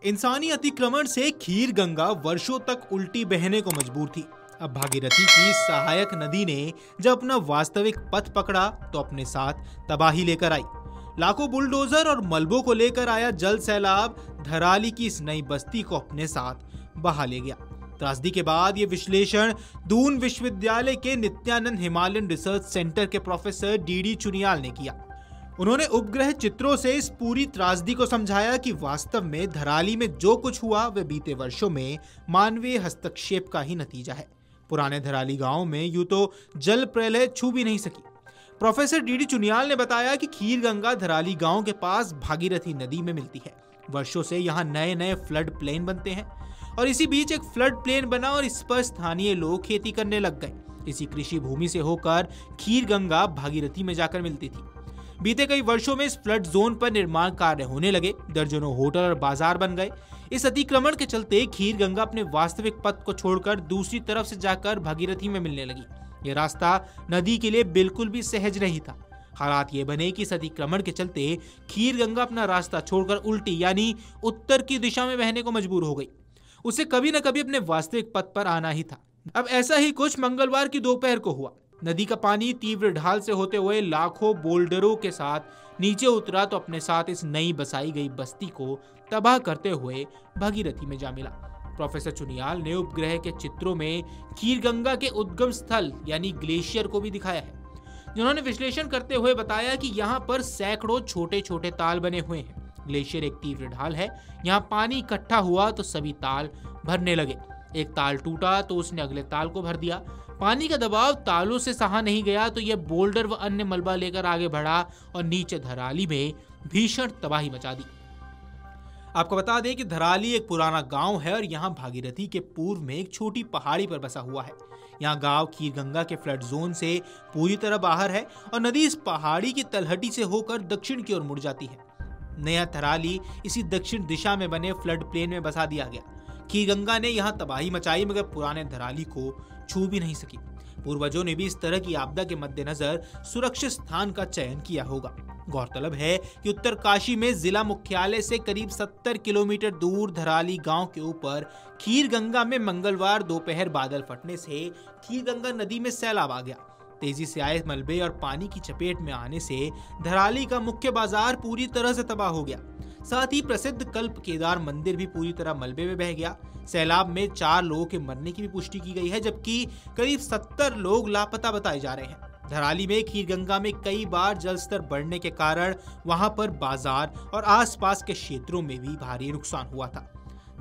इंसानी अतिक्रमण से खीर गंगा वर्षों तक उल्टी बहने को मजबूर थी। अब भागीरथी की सहायक नदी ने जब अपना वास्तविक पथ पकड़ा तो अपने साथ तबाही लेकर आई। लाखों बुलडोजर और मलबों को लेकर आया जल सैलाब धराली की इस नई बस्ती को अपने साथ बहा ले गया। त्रासदी के बाद ये विश्लेषण दून विश्वविद्यालय के नित्यानंद हिमालयन रिसर्च सेंटर के प्रोफेसर डी चुनियाल ने किया। उन्होंने उपग्रह चित्रों से इस पूरी त्रासदी को समझाया कि वास्तव में धराली में जो कुछ हुआ वह बीते वर्षों में मानवीय हस्तक्षेप का ही नतीजा है। पुराने धराली गांव में यूं तो जल प्रलय छू भी नहीं सकी। प्रोफेसर डी चुनियाल ने बताया कि खीर गंगा धराली गांव के पास भागीरथी नदी में मिलती है। वर्षों से यहाँ नए नए फ्लड प्लेन बनते हैं और इसी बीच एक फ्लड प्लेन बना और इस पर स्थानीय लोग खेती करने लग गए। इसी कृषि भूमि से होकर खीर गंगा भागीरथी में जाकर मिलती थी। बीते कई वर्षों में इस फ्लड जोन पर निर्माण कार्य होने लगे। दर्जनों होटल और बाजार बन गए। इस अतिक्रमण के चलते खीर गंगा अपने वास्तविक पथ को छोड़कर दूसरी तरफ से जाकर भागीरथी में मिलने लगी। यह रास्ता नदी के लिए बिल्कुल भी सहज नहीं था। हालात ये बने कि इस अतिक्रमण के चलते खीर गंगा अपना रास्ता छोड़कर उल्टी यानी उत्तर की दिशा में बहने को मजबूर हो गई। उसे कभी न कभी अपने वास्तविक पथ पर आना ही था। अब ऐसा ही कुछ मंगलवार की दोपहर को हुआ। नदी का पानी तीव्र ढाल से होते हुए लाखों बोल्डरों के साथ नीचे उतरा तो अपने साथ इस नई बसाई गई बस्ती को तबाह करते हुए भागीरथी में जा मिला। प्रोफेसर चुनियाल ने उपग्रह के चित्रों में खीर गंगा के उद्गम स्थल यानी ग्लेशियर को भी दिखाया है, जिन्होंने विश्लेषण करते हुए बताया कि यहाँ पर सैकड़ों छोटे छोटे ताल बने हुए हैं। ग्लेशियर एक तीव्र ढाल है। यहाँ पानी इकट्ठा हुआ तो सभी ताल भरने लगे। एक ताल टूटा तो उसने अगले ताल को भर दिया। पानी का दबाव तालों से सहा नहीं गया तो यह बोल्डर व अन्य मलबा लेकर आगे बढ़ा और नीचे धराली में भीषण तबाही मचा दी। आपको बता दें कि धराली एक पुराना गांव है और यहाँ भागीरथी के पूर्व में एक छोटी पहाड़ी पर बसा हुआ है। यहाँ गांव खीर गंगा के फ्लड जोन से पूरी तरह बाहर है और नदी इस पहाड़ी की तलहटी से होकर दक्षिण की ओर मुड़ जाती है। नया धराली इसी दक्षिण दिशा में बने फ्लड प्लेन में बसा दिया गया। खीर गंगा ने यहाँ तबाही मचाई मगर पुराने धराली को छू भी नहीं सकी। पूर्वजों ने भी इस तरह की आपदा के मद्देनजर सुरक्षित स्थान का चयन किया होगा। गौरतलब है कि उत्तरकाशी में जिला मुख्यालय से करीब 70 किलोमीटर दूर धराली गांव के ऊपर खीर गंगा में मंगलवार दोपहर बादल फटने से खीर गंगा नदी में सैलाब आ गया। तेजी से आए मलबे और पानी की चपेट में आने से धराली का मुख्य बाजार पूरी तरह से तबाह हो गया। साथ ही प्रसिद्ध कल्प केदार मंदिर भी पूरी तरह मलबे में बह गया। सैलाब में 4 लोगों के मरने की भी पुष्टि की गई है, जबकि करीब 70 लोग लापता बताए जा रहे हैं। धराली में खीर गंगा में कई बार जलस्तर बढ़ने के कारण वहां पर बाजार और आसपास के क्षेत्रों में भी भारी नुकसान हुआ था।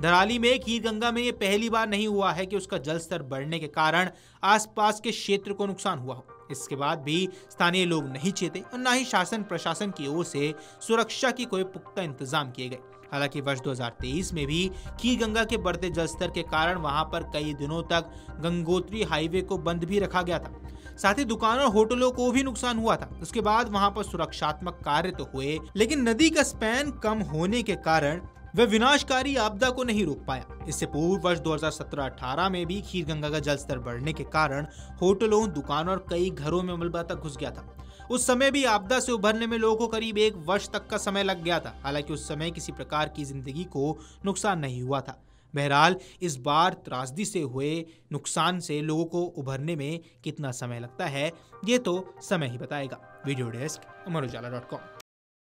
धराली में खीर गंगा में ये पहली बार नहीं हुआ है कि उसका जलस्तर बढ़ने के कारण आसपास के क्षेत्र को नुकसान हुआ हो। इसके बाद भी स्थानीय लोग नहीं चेते और न ही शासन प्रशासन की ओर से सुरक्षा की कोई पुख्ता इंतजाम किए गए। हालांकि वर्ष 2023 में भी खीर गंगा के बढ़ते जलस्तर के कारण वहां पर कई दिनों तक गंगोत्री हाईवे को बंद भी रखा गया था। साथ ही दुकानों और होटलों को भी नुकसान हुआ था। उसके बाद वहां पर सुरक्षात्मक कार्य तो हुए, लेकिन नदी का स्पैन कम होने के कारण वह विनाशकारी आपदा को नहीं रोक पाया। इससे पूर्व वर्ष 2017-18 में भी खीर गंगा का जलस्तर बढ़ने के कारण होटलों, दुकानों और कई घरों में मलबा तक घुस गया था। उस समय भी आपदा से उभरने में लोगों को करीब 1 वर्ष तक का समय लग गया था। हालांकि उस समय किसी प्रकार की जिंदगी को नुकसान नहीं हुआ था। बहरहाल इस बार त्रासदी से हुए नुकसान से लोगों को उभरने में कितना समय लगता है ये तो समय ही बताएगा। वीडियो डेस्क अमरउजाला.com।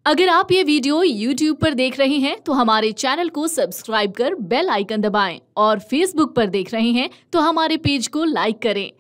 अगर आप ये वीडियो YouTube पर देख रहे हैं तो हमारे चैनल को सब्सक्राइब कर बेल आइकन दबाएं और Facebook पर देख रहे हैं तो हमारे पेज को लाइक करें।